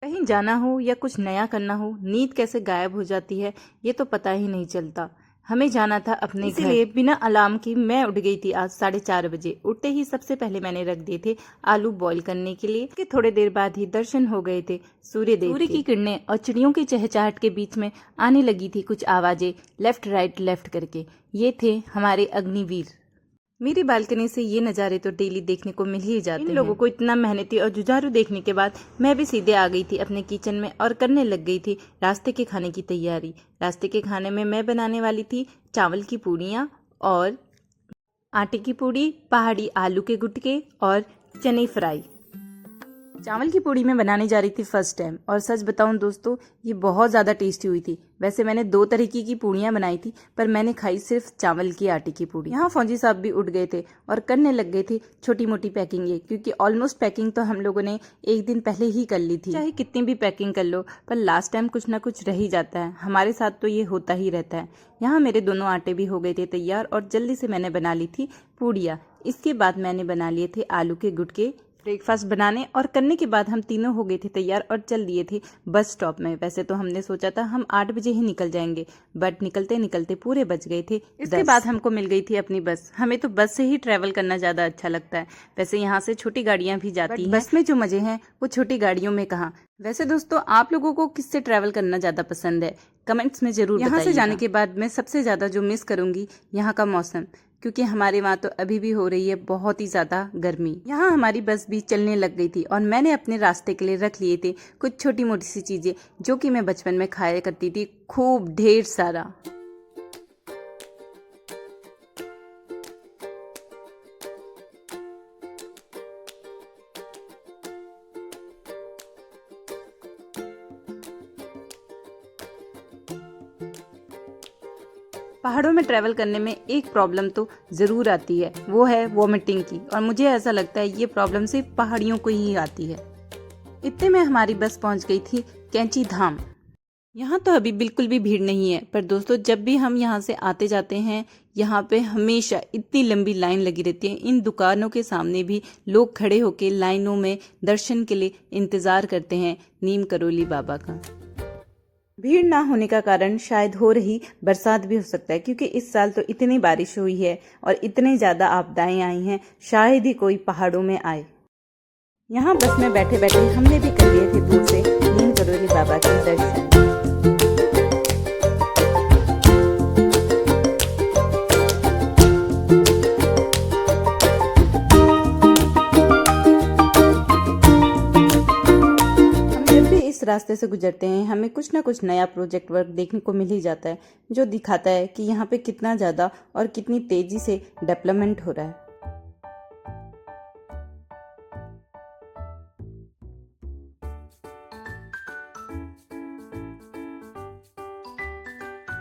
कहीं जाना हो या कुछ नया करना हो, नींद कैसे गायब हो जाती है ये तो पता ही नहीं चलता। हमें जाना था अपने घर, इसलिए बिना अलार्म की मैं उठ गई थी आज 4:30 बजे। उठते ही सबसे पहले मैंने रख दिए थे आलू बॉईल करने के लिए। कि थोड़े देर बाद ही दर्शन हो गए थे सूर्य की किरणें और चिड़ियों की चहचहाट के बीच में आने लगी थी कुछ आवाजें, लेफ्ट राइट लेफ्ट करके। ये थे हमारे अग्निवीर। मेरी बालकनी से ये नज़ारे तो डेली देखने को मिल ही जाते हैं। इन लोगों को इतना मेहनती और जुझारू देखने के बाद मैं भी सीधे आ गई थी अपने किचन में और करने लग गई थी रास्ते के खाने की तैयारी। रास्ते के खाने में मैं बनाने वाली थी चावल की पूड़ियाँ और आटे की पूड़ी, पहाड़ी आलू के गुटके और चने फ्राई। चावल की पूड़ी मैं बनाने जा रही थी फर्स्ट टाइम, और सच बताऊं दोस्तों ये बहुत ज़्यादा टेस्टी हुई थी। वैसे मैंने 2 तरीके की पूड़ियाँ बनाई थी, पर मैंने खाई सिर्फ चावल की आटे की पूड़ी। यहाँ फौजी साहब भी उठ गए थे और करने लग गए थे छोटी मोटी पैकिंग ये, क्योंकि ऑलमोस्ट पैकिंग तो हम लोगों ने एक दिन पहले ही कर ली थी। चाहे कितनी भी पैकिंग कर लो, पर लास्ट टाइम कुछ ना कुछ रह ही जाता है। हमारे साथ तो ये होता ही रहता है। यहाँ मेरे दोनों आटे भी हो गए थे तैयार और जल्दी से मैंने बना ली थी पूड़ियाँ। इसके बाद मैंने बना लिए थे आलू के गुटके। ब्रेकफास्ट बनाने और करने के बाद हम तीनों हो गए थे तैयार और चल दिए थे बस स्टॉप में। वैसे तो हमने सोचा था हम 8 बजे ही निकल जाएंगे, बट निकलते निकलते पूरे बज गए थे। इसके बाद हमको मिल गई थी अपनी बस। हमें तो बस से ही ट्रैवल करना ज़्यादा अच्छा लगता है। वैसे यहाँ से छोटी गाड़ियाँ भी जाती हैं, बस में जो मजे हैं वो छोटी गाड़ियों में कहाँ। वैसे दोस्तों आप लोगों को किससे ट्रैवल करना ज़्यादा पसंद है, कमेंट्स में जरूर बताइएगा। यहाँ से जाने के बाद मैं सबसे ज़्यादा जो मिस करूँगी यहाँ का मौसम, क्योंकि हमारे वहाँ तो अभी भी हो रही है बहुत ही ज़्यादा गर्मी। यहाँ हमारी बस भी चलने लग गई थी और मैंने अपने रास्ते के लिए रख लिए थे कुछ छोटी मोटी सी चीज़ें जो कि मैं बचपन में खाया करती थी खूब ढेर सारा। पहाड़ों में ट्रैवल करने में एक प्रॉब्लम तो ज़रूर आती है, वो है वॉमिटिंग की, और मुझे ऐसा लगता है ये प्रॉब्लम सिर्फ पहाड़ियों को ही आती है। इतने में हमारी बस पहुंच गई थी कैंची धाम। यहाँ तो अभी बिल्कुल भी भीड़ नहीं है, पर दोस्तों जब भी हम यहाँ से आते जाते हैं यहाँ पे हमेशा इतनी लंबी लाइन लगी रहती है। इन दुकानों के सामने भी लोग खड़े होकर लाइनों में दर्शन के लिए इंतज़ार करते हैं नीम करोली बाबा का। भीड़ ना होने का कारण शायद हो रही बरसात भी हो सकता है, क्योंकि इस साल तो इतनी बारिश हुई है और इतनी ज़्यादा आपदाएं आई हैं, शायद ही कोई पहाड़ों में आए। यहाँ बस में बैठे बैठे हमने भी कर लिए थे दूर से नीम करोली बाबा के दर्शन। रास्ते से गुजरते हैं हमें कुछ ना कुछ नया प्रोजेक्ट वर्क देखने को मिल ही जाता है, जो दिखाता है कि यहाँ पे कितना ज़्यादा और कितनी तेजी से डेवलपमेंट हो रहा है।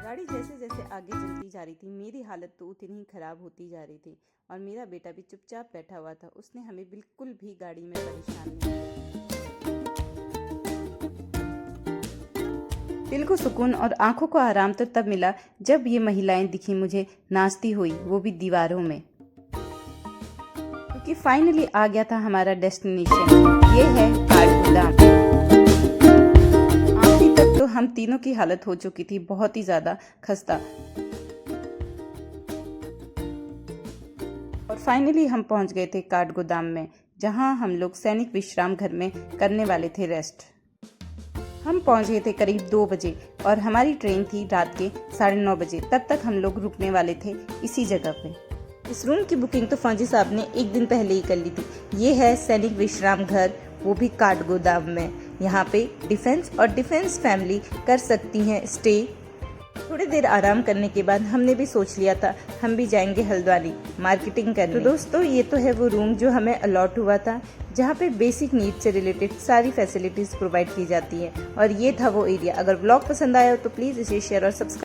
गाड़ी जैसे जैसे आगे चलती जा रही थी मेरी हालत तो उतनी ही खराब होती जा रही थी, और मेरा बेटा भी चुपचाप बैठा हुआ था। उसने हमें बिल्कुल भी गाड़ी में परेशान नहीं किया। दिल को सुकून और आंखों को आराम तो तब मिला जब ये महिलाएं दिखी मुझे नाचती हुई, वो भी दीवारों में, क्योंकि फाइनली आ गया था हमारा डेस्टिनेशन। ये है काठगोदाम। आखिरी तक तो हम तीनों की हालत हो चुकी थी बहुत ही ज्यादा खस्ता, और फाइनली हम पहुंच गए थे काठगोदाम में, जहां हम लोग सैनिक विश्राम घर में करने वाले थे रेस्ट। हम पहुंच गए थे करीब 2 बजे और हमारी ट्रेन थी रात के 9:30 बजे। तब तक हम लोग रुकने वाले थे इसी जगह पे। इस रूम की बुकिंग तो फौजी साहब ने एक दिन पहले ही कर ली थी। ये है सैनिक विश्राम घर, वो भी काठगोदाम में। यहाँ पे डिफेंस और डिफेंस फैमिली कर सकती हैं स्टे। थोड़ी देर आराम करने के बाद हमने भी सोच लिया था हम भी जाएंगे हल्द्वानी मार्केटिंग करने। तो दोस्तों ये तो है वो रूम जो हमें अलॉट हुआ था, जहाँ पे बेसिक नीड से रिलेटेड सारी फैसिलिटीज प्रोवाइड की जाती है, और ये था वो एरिया। अगर व्लॉग पसंद आया हो तो प्लीज़ इसे शेयर और सब्सक्राइब